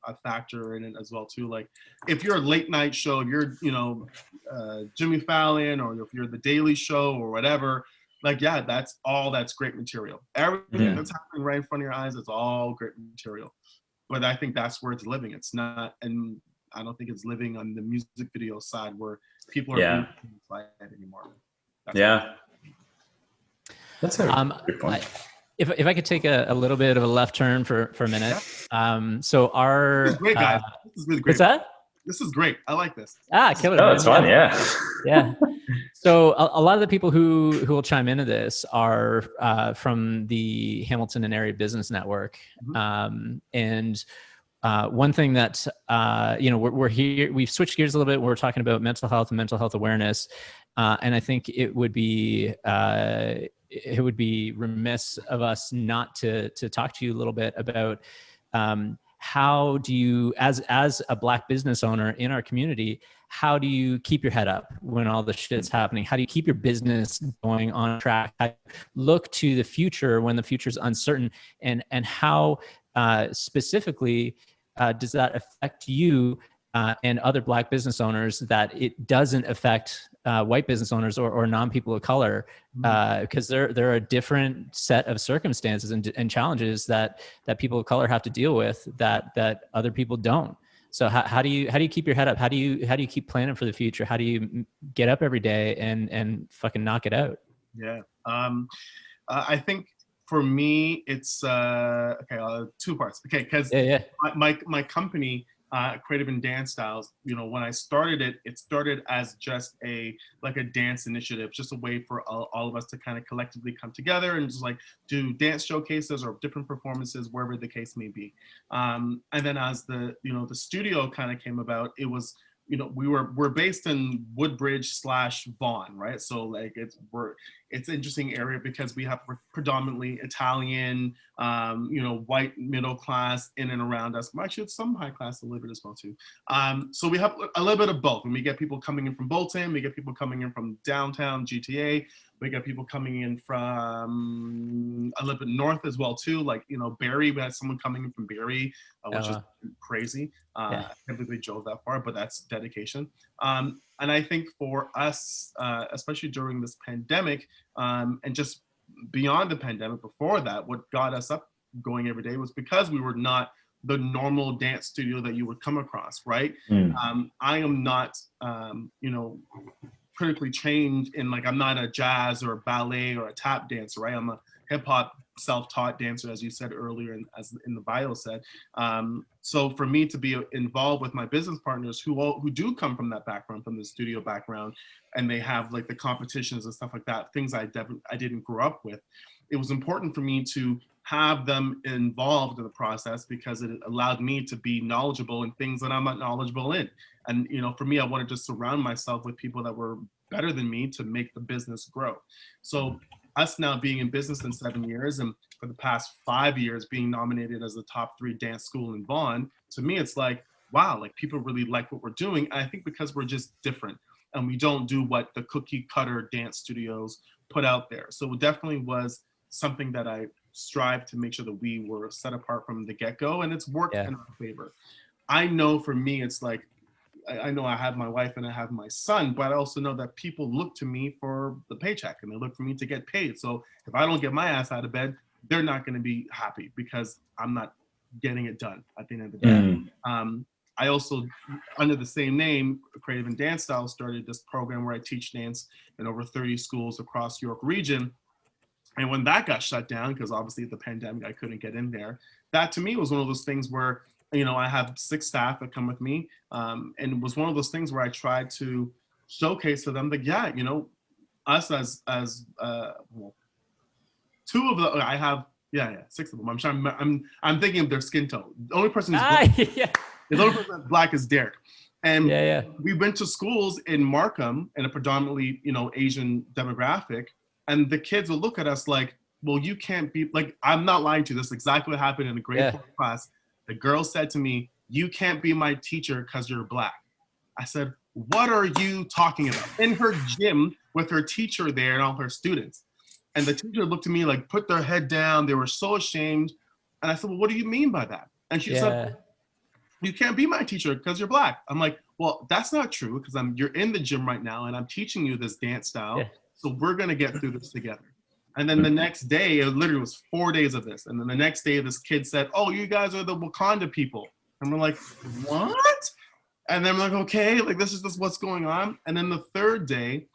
a factor in it as well too. Like if you're a late night show, if you're Jimmy Fallon, or if you're the Daily Show or whatever, like that's great material. Everything that's happening right in front of your eyes, it's all great material. But I think that's where it's living. It's not, and I don't think it's living on the music video side where people are being anymore. That's a good point. If I could take a little bit of a left turn for a minute. So our this is great, guys. This is really great. What's that? This is great. I like this. Killer. Oh, it's fun. Yeah. So a lot of the people who will chime into this are from the Hamilton and Area Business Network. And one thing that, we're here, we've switched gears a little bit. We're talking about mental health and mental health awareness. And I think it would be remiss of us not to talk to you a little bit about how do you, as a Black business owner in our community, how do you keep your head up when all the shit's happening? How do you keep your business going on track? How do you look to the future when the future's uncertain? And how specifically does that affect you and other Black business owners that it doesn't affect white business owners or non-people of color, because there are a different set of circumstances and challenges that people of color have to deal with that other people don't. So how do you keep your head up? How do you keep planning for the future? How do you get up every day and fucking knock it out? Yeah. I think for me, it's two parts. Okay, because my company, Kreative In Dance Styles, when I started it started as just a dance initiative, just a way for all of us to kind of collectively come together and just like do dance showcases or different performances, wherever the case may be. And then as the studio kind of came about, it was, we're based in Woodbridge / Vaughan, right? So like it's an interesting area because we have predominantly Italian, white middle class in and around us. Actually, it's some high class a little bit as well too. So we have a little bit of both, and we get people coming in from Bolton, we get people coming in from downtown GTA, we got people coming in from a little bit north as well too, like Barrie. We had someone coming in from Barrie, which is crazy. I can't believe they drove that far, but that's dedication. And I think for us, especially during this pandemic, and just beyond the pandemic, before that, what got us up going every day was because we were not the normal dance studio that you would come across, right? I am not, critically trained in, like, I'm not a jazz or a ballet or a tap dancer, right? I'm a hip hop self-taught dancer, as you said earlier, and as in the bio said. So for me to be involved with my business partners who do come from that background, from the studio background, and they have like the competitions and stuff like that, things I didn't grow up with, it was important for me to have them involved in the process because it allowed me to be knowledgeable in things that I'm not knowledgeable in. And, for me, I wanted to surround myself with people that were better than me to make the business grow. So us now being in business in 7 years, and for the past 5 years being nominated as the top 3 dance school in Vaughan, to me, it's like, wow, like people really like what we're doing. And I think because we're just different and we don't do what the cookie cutter dance studios put out there. So it definitely was something that I strive to make sure that we were set apart from the get-go, and it's worked in our favor. I know for me, it's like, I know I have my wife and I have my son, but I also know that people look to me for the paycheck and they look for me to get paid. So if I don't get my ass out of bed, they're not going to be happy because I'm not getting it done at the end of the day. I also, under the same name, Kreative In Dance Styles, started this program where I teach dance in over 30 schools across York region. And when that got shut down, because obviously the pandemic, I couldn't get in there, that to me was one of those things where, I have 6 staff that come with me. And it was one of those things where I tried to showcase to them that, us as 2 of the, I have, Yeah, 6 of them. I'm sure. I'm thinking of their skin tone. The only person who's black, the only person that's black is Derek. And we went to schools in Markham in a predominantly, Asian demographic, and the kids would look at us like, well, you can't be like, I'm not lying to you. This is exactly what happened in a grade 4 class. The girl said to me, you can't be my teacher because you're black. I said, what are you talking about? In her gym with her teacher there and all her students. And the teacher looked at me like, put their head down. They were so ashamed. And I said, well, what do you mean by that? And she said, you can't be my teacher because you're black. I'm like, well, that's not true because you're in the gym right now and I'm teaching you this dance style. So we're going to get through this together. And then the next day, it literally was 4 days of this. And then the next day, this kid said, oh, you guys are the Wakanda people. And we're like, what? And then we're like, okay, like this is just what's going on. And then the third day,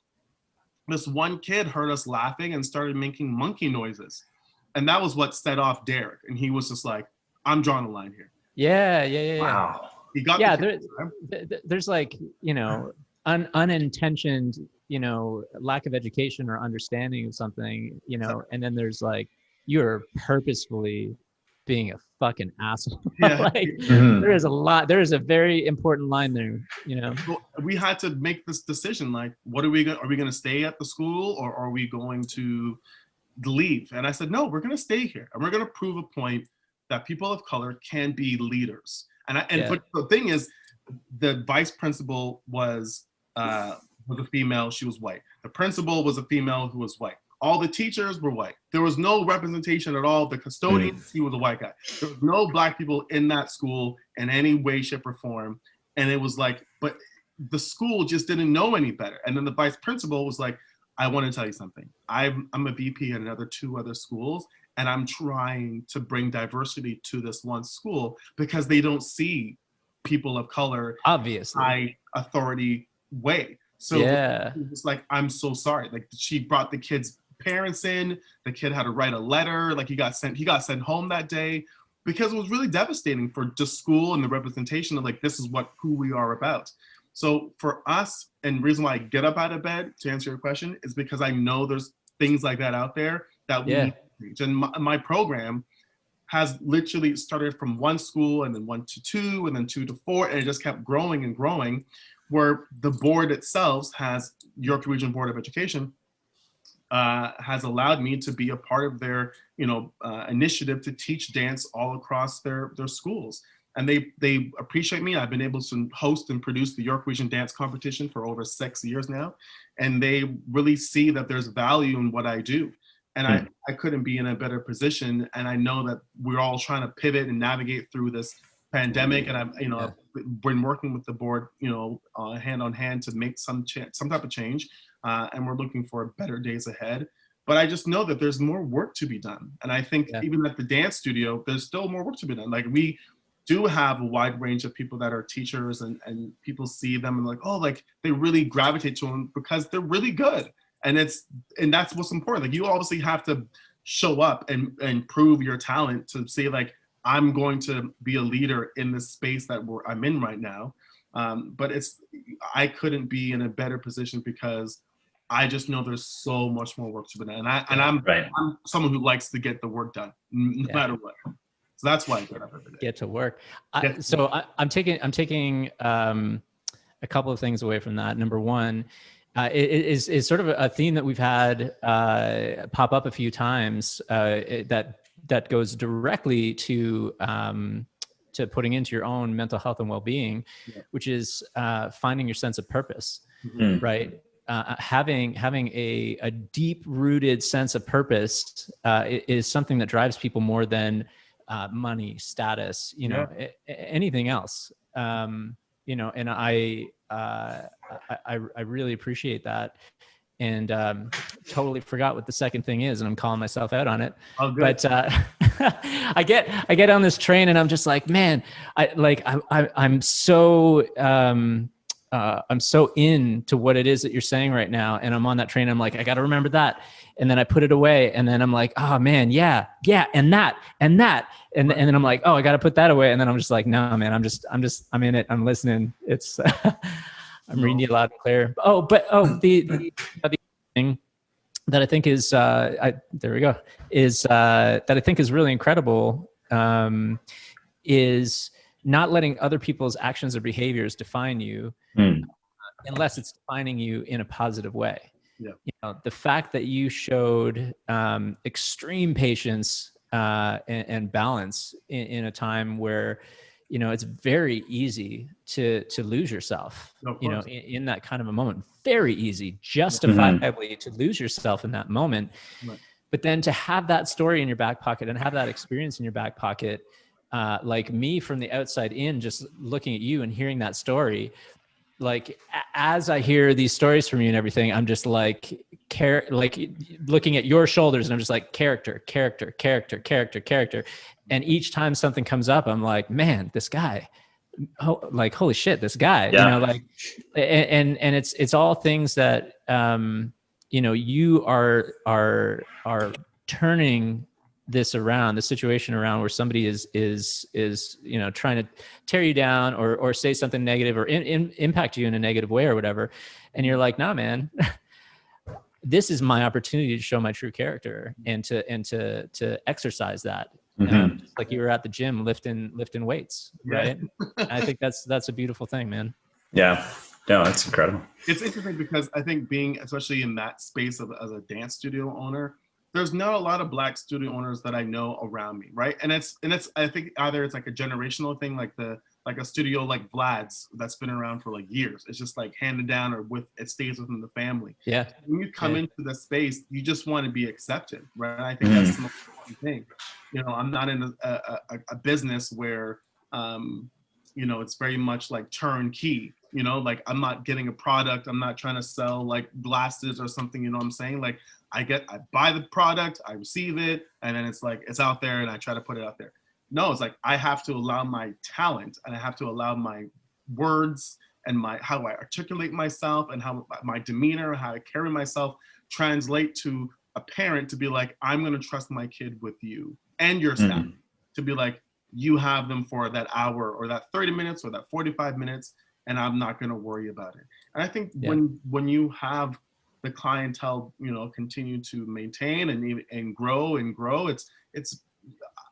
this one kid heard us laughing and started making monkey noises. And that was what set off Derek. And he was just like, I'm drawing a line here. Yeah. Wow. He got there's like, unintentioned, lack of education or understanding of something, and then there's like, you're purposefully being a fucking asshole. Like, there is a very important line there, Well, we had to make this decision, like, what are we going to stay at the school or are we going to leave? And I said, no, we're going to stay here and we're going to prove a point that people of color can be leaders. But the thing is, the vice principal was a female, she was white. The principal was a female who was white. All the teachers were white. There was no representation at all. The custodian, he was a white guy. There was no black people in that school in any way, shape, or form. And it was like, but the school just didn't know any better. And then the vice principal was like, I want to tell you something. I'm a VP at two other schools, and I'm trying to bring diversity to this one school because they don't see people of color obviously high authority way. So it's like, I'm so sorry. Like, she brought the kids' parents in, the kid had to write a letter, like he got sent home that day because it was really devastating for the school and the representation of like, this is who we are about. So for us, and the reason why I get up out of bed to answer your question is because I know there's things like that out there that we need to reach. And my program has literally started from one school and then 1 to 2 and then 2 to 4, and it just kept growing and growing, where the board itself has, York Region Board of Education, has allowed me to be a part of their initiative to teach dance all across their schools. And they appreciate me. I've been able to host and produce the York Region Dance Competition for over 6 years now. And they really see that there's value in what I do. And I couldn't be in a better position. And I know that we're all trying to pivot and navigate through this pandemic. And I've been working with the board, hand on hand to make some type of change. And we're looking for better days ahead. But I just know that there's more work to be done. And I think even at the dance studio, there's still more work to be done. Like, we do have a wide range of people that are teachers, and people see them and like, oh, like they really gravitate to them because they're really good. And that's what's important. Like, you obviously have to show up and prove your talent to say like, I'm going to be a leader in this space that I'm in right now. But I couldn't be in a better position because I just know there's so much more work to be done. And I'm someone who likes to get the work done no matter what. So that's why I get up every day. Get to work. So I'm taking a couple of things away from that. Number one, it is sort of a theme that we've had pop up a few times that goes directly to putting into your own mental health and well-being, which is finding your sense of purpose, right? Having a deep-rooted sense of purpose is something that drives people more than money, status, anything else. And I really appreciate that. And totally forgot what the second thing is, and I'm calling myself out on it. Oh, good. But I get on this train, and I'm just like, man, I'm so into what it is that you're saying right now, and I'm on that train. I'm like, I got to remember that, and then I put it away, and then I'm like, oh man, yeah, and that, and then I'm like, oh, I got to put that away, and then I'm just like, no, man, I'm in it, I'm listening. It's I'm reading you loud and clear. The other thing that I think is there we go, is that I think is really incredible, is not letting other people's actions or behaviors define you, unless it's defining you in a positive way. Yeah. You know, the fact that you showed extreme patience and balance in a time where, you know, it's very easy to lose yourself, you know, in that kind of a moment. Very easy, justifiably, to lose yourself in that moment. Right. But then to have that story in your back pocket and have that experience in your back pocket, like me from the outside in, just looking at you and hearing that story, like as I hear these stories from you and everything, I'm just like looking at your shoulders, and I'm just like character. And each time something comes up, I'm like, man, this guy, like, holy shit, this guy, you know, like, and it's all things that, you know, you are turning this around, the situation around, where somebody is, you know, trying to tear you down or say something negative or impact you in a negative way or whatever. And you're like, nah, man, this is my opportunity to show my true character and to exercise that. Just like you were at the gym lifting weights, right? I think that's a beautiful thing, man. Yeah, no, that's incredible. It's interesting because I think being, especially in that space as a dance studio owner, there's not a lot of Black studio owners that I know around me, right? And it's I think either it's like a generational thing, like a studio like Vlad's that's been around for like years. It's just like handed down, or it stays within the family. Yeah. When you come into the space, you just want to be accepted, right? I think that's the most important thing. You know, I'm not in a business where, you know, it's very much like turnkey. You know, like I'm not getting a product. I'm not trying to sell like glasses or something. You know what I'm saying? Like I buy the product, I receive it, and then it's like it's out there, and I try to put it out there. No, it's like I have to allow my talent, and I have to allow my words and how I articulate myself and how my demeanor, how I carry myself, translate to a parent to be like, I'm going to trust my kid with you and your staff, to be like, you have them for that hour or that 30 minutes or that 45 minutes, and I'm not going to worry about it. And I think when you have the clientele, you know, continue to maintain and grow, it's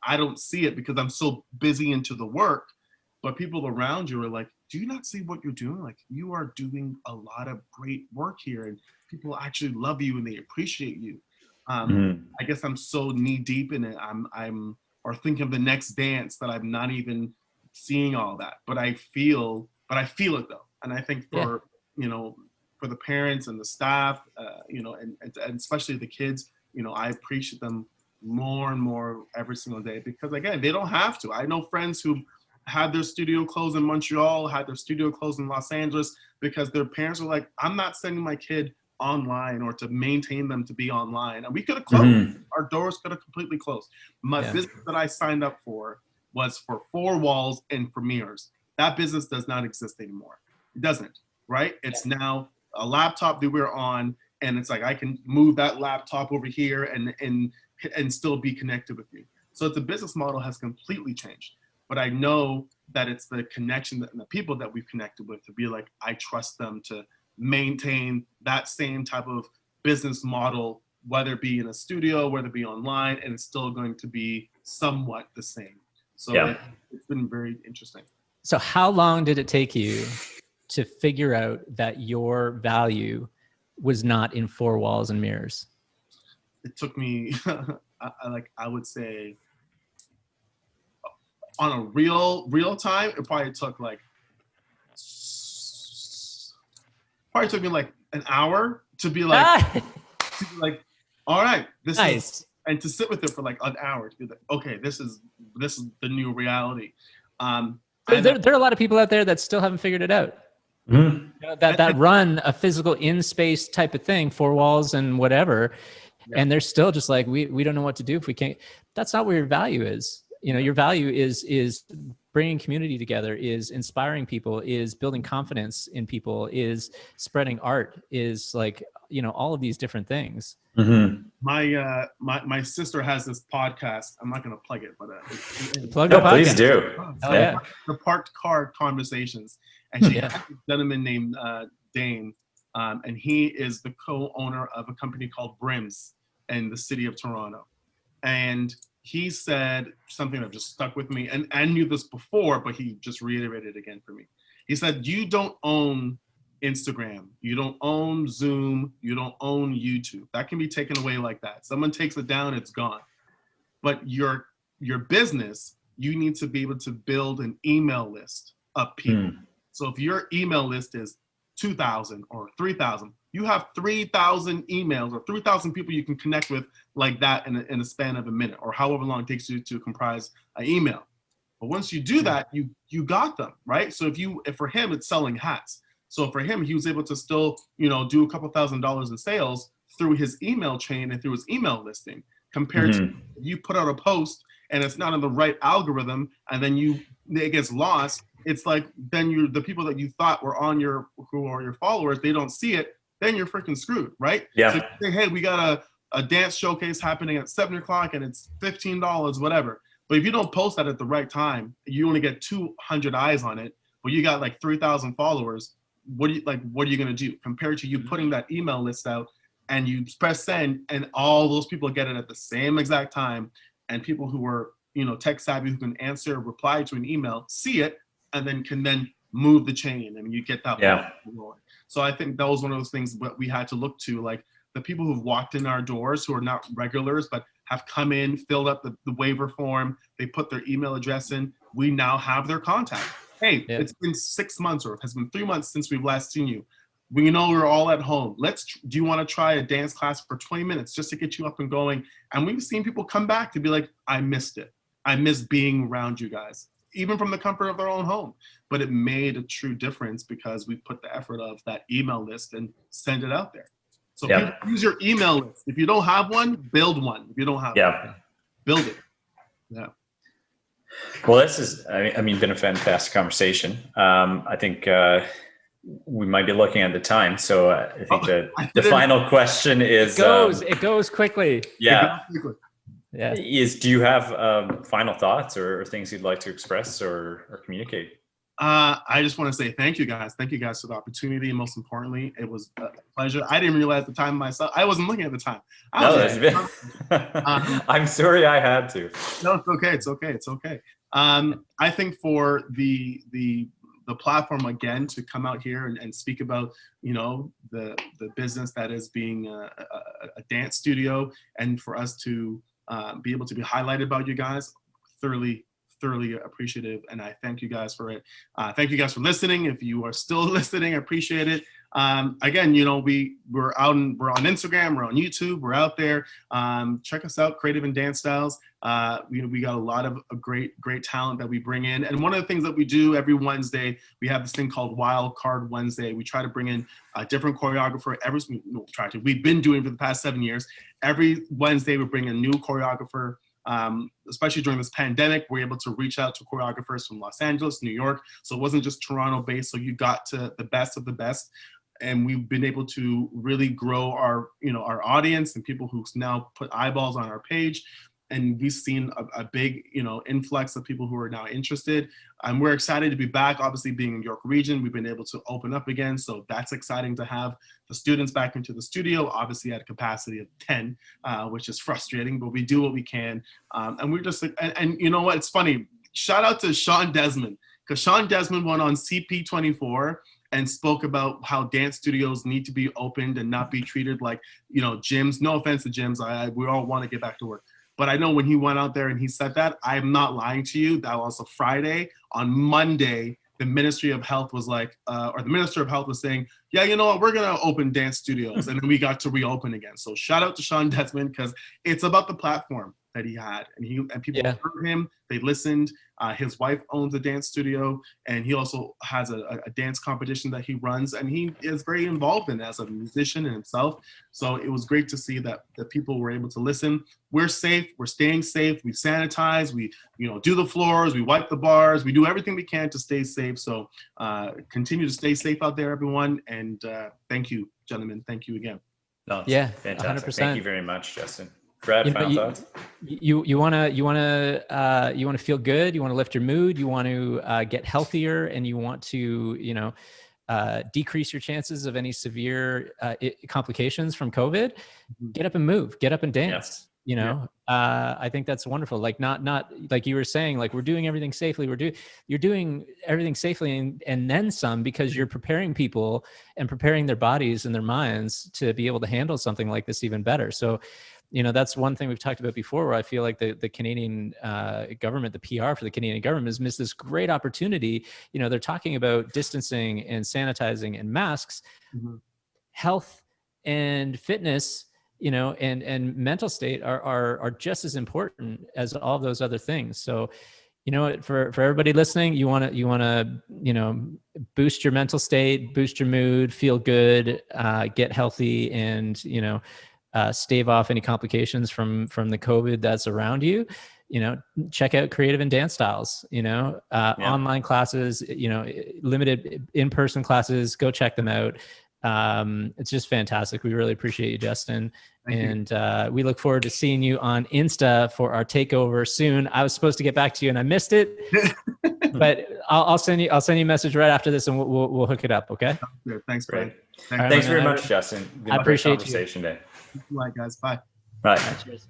I don't see it because I'm so busy into the work, but people around you are like, do you not see what you're doing? Like, you are doing a lot of great work here, and people actually love you and they appreciate you. I guess I'm so knee deep in it. I'm or thinking of the next dance that I'm not even seeing all that, but I feel it though. And I think for, you know, for the parents and the staff, you know, and especially the kids, you know, I appreciate them more and more every single day, because again, they don't have to. I know friends who had their studio closed in Montreal, had their studio closed in Los Angeles, because their parents were like, I'm not sending my kid online or to maintain them to be online. And we could have closed. Our doors could have completely closed. My business that I signed up for was for 4 walls and for mirrors. That business does not exist anymore. It doesn't, right? It's now a laptop that we're on, and it's like I can move that laptop over here and still be connected with you. So the business model has completely changed. But I know that it's the connection and the people that we've connected with to be like, I trust them to maintain that same type of business model, whether it be in a studio, whether it be online, and it's still going to be somewhat the same. So it's been very interesting. So how long did it take you to figure out that your value was not in 4 walls and mirrors? It took me, I would say, on a real time, it probably took me like an hour to be like, all right, this is, and to sit with it for like an hour to be like, okay, this is the new reality. There are a lot of people out there that still haven't figured it out. You know, that run a physical in space type of thing, 4 walls and whatever, and they're still just like, we don't know what to do if we can't. That's not where your value is. You know, your value is bringing community together, is inspiring people, is building confidence in people, is spreading art, is like, you know, all of these different things. My sister has this podcast. I'm not going to plug it, but plug the podcast. Please do. The Parked Car Conversations. And she has a gentleman named Dane. and he is the co-owner of a company called Brims in the city of Toronto. And he said something that just stuck with me, and I knew this before, but he just reiterated it again for me. He said, you don't own Instagram, you don't own Zoom, you don't own YouTube. That can be taken away like that. Someone takes it down, it's gone. But your business, you need to be able to build an email list of people. So if your email list is 2,000 or 3,000, you have 3,000 emails or 3,000 people you can connect with like that in a span of a minute, or however long it takes you to comprise an email. But once you do that, you got them, right? So if for him, it's selling hats. So for him, he was able to still, do a couple $1,000s in sales through his email chain and through his email listing, compared to if you put out a post and it's not in the right algorithm, and then it gets lost. It's like, then the people that you thought were who are your followers, they don't see it, then you're freaking screwed, right? Yeah. So you say, hey, we got a dance showcase happening at 7 o'clock and it's $15, whatever. But if you don't post that at the right time, you only get 200 eyes on it, but you got like 3,000 followers. What are you gonna do compared to you putting that email list out and you press send and all those people get it at the same exact time, and people who are tech savvy, who can answer, reply to an email, see it, and then can move the chain, and you get that. Yeah. Going. So I think that was one of those things that we had to look to, like the people who've walked in our doors who are not regulars but have come in, filled up the waiver form, they put their email address in. We now have their contact. Hey, It's been 6 months, or it has been 3 months since we've last seen you. We know we're all at home. Do you want to try a dance class for 20 minutes just to get you up and going? And we've seen people come back to be like, I missed it. I miss being around you guys, even from the comfort of their own home. But it made a true difference because we put the effort of that email list and send it out there. So people, use your email list. If you don't have one, build one. If you don't have one, build it. Yeah. Well, this is, been a fantastic conversation. I think we might be looking at the time. So I think the final question is... It goes quickly. Yeah. Yeah. Do you have final thoughts or things you'd like to express or communicate? I just want to say thank you guys. Thank you guys for the opportunity. And most importantly, it was a pleasure. I didn't realize the time myself. I wasn't looking at the time. I'm sorry I had to. No, it's okay. It's okay. It's okay. I think for the platform again to come out here and speak about the business that is being a dance studio, and for us to be able to be highlighted about you guys, thoroughly appreciative, and I thank you guys for it. Thank you guys for listening. If you are still listening, I appreciate it. Again, we're on Instagram, we're on YouTube, we're out there. Check us out, Kreative In Dance Styles. We got a lot of great talent that we bring in, and one of the things that we do every Wednesday, we have this thing called Wild Card Wednesday. We try to bring in a different choreographer. We've been doing it for the past 7 years. Every Wednesday, we bring a new choreographer. Especially during this pandemic, we're able to reach out to choreographers from Los Angeles, New York. So it wasn't just Toronto based. So you got to the best of the best. And we've been able to really grow our audience and people who now put eyeballs on our page. And we've seen a big, influx of people who are now interested. And we're excited to be back. Obviously, being in York region, we've been able to open up again. So that's exciting to have the students back into the studio, obviously at a capacity of 10, which is frustrating, but we do what we can. And we're just, and you know what, it's funny. Shout out to Sean Desmond, because Sean Desmond went on CP24 and spoke about how dance studios need to be opened and not be treated like, gyms. No offense to gyms. We all want to get back to work. But I know when he went out there and he said that, I'm not lying to you. That was a Friday. On Monday, the Ministry of Health was like, or the Minister of Health was saying, yeah, you know what, we're going to open dance studios. And then we got to reopen again. So shout out to Sean Desmond, because it's about the platform that he had. And people heard him, they listened. His wife owns a dance studio, and he also has a dance competition that he runs, and he is very involved in it as a musician in himself. So it was great to see that people were able to listen. We're safe, we're staying safe, we sanitize, we do the floors, we wipe the bars, we do everything we can to stay safe. So continue to stay safe out there, everyone, and thank you, gentlemen. Thank you again. No, yeah, fantastic. 100%. Thank you very much, Justin. Brad, final thoughts? You want to feel good. You want to lift your mood. You want to get healthier, and you want to decrease your chances of any severe complications from COVID, get up and move, get up and dance. You know, I think that's wonderful. Like not like you were saying, like we're doing everything safely. You're doing everything safely and then some, because you're preparing people and preparing their bodies and their minds to be able to handle something like this even better. So, you know, that's one thing we've talked about before, where I feel like the Canadian government, the PR for the Canadian government has missed this great opportunity. You know, they're talking about distancing and sanitizing and masks, health and fitness, you know, and mental state are just as important as all those other things. So, you know, for everybody listening, you want to, you know, boost your mental state, boost your mood, feel good, get healthy, and, you know, stave off any complications from the COVID that's around you. You know, check out Kreative In Dance Styles, you know, online classes, you know, limited in-person classes, go check them out. It's just fantastic. We really appreciate you, Justin. And we look forward to seeing you on Insta for our takeover soon. I was supposed to get back to you and I missed it, but I'll send you a message right after this, and we'll hook it up. Okay. Good. Thanks, Brian. Thanks very much, Justin. I appreciate you. Conversation today. Bye, guys. Bye. Bye. Cheers.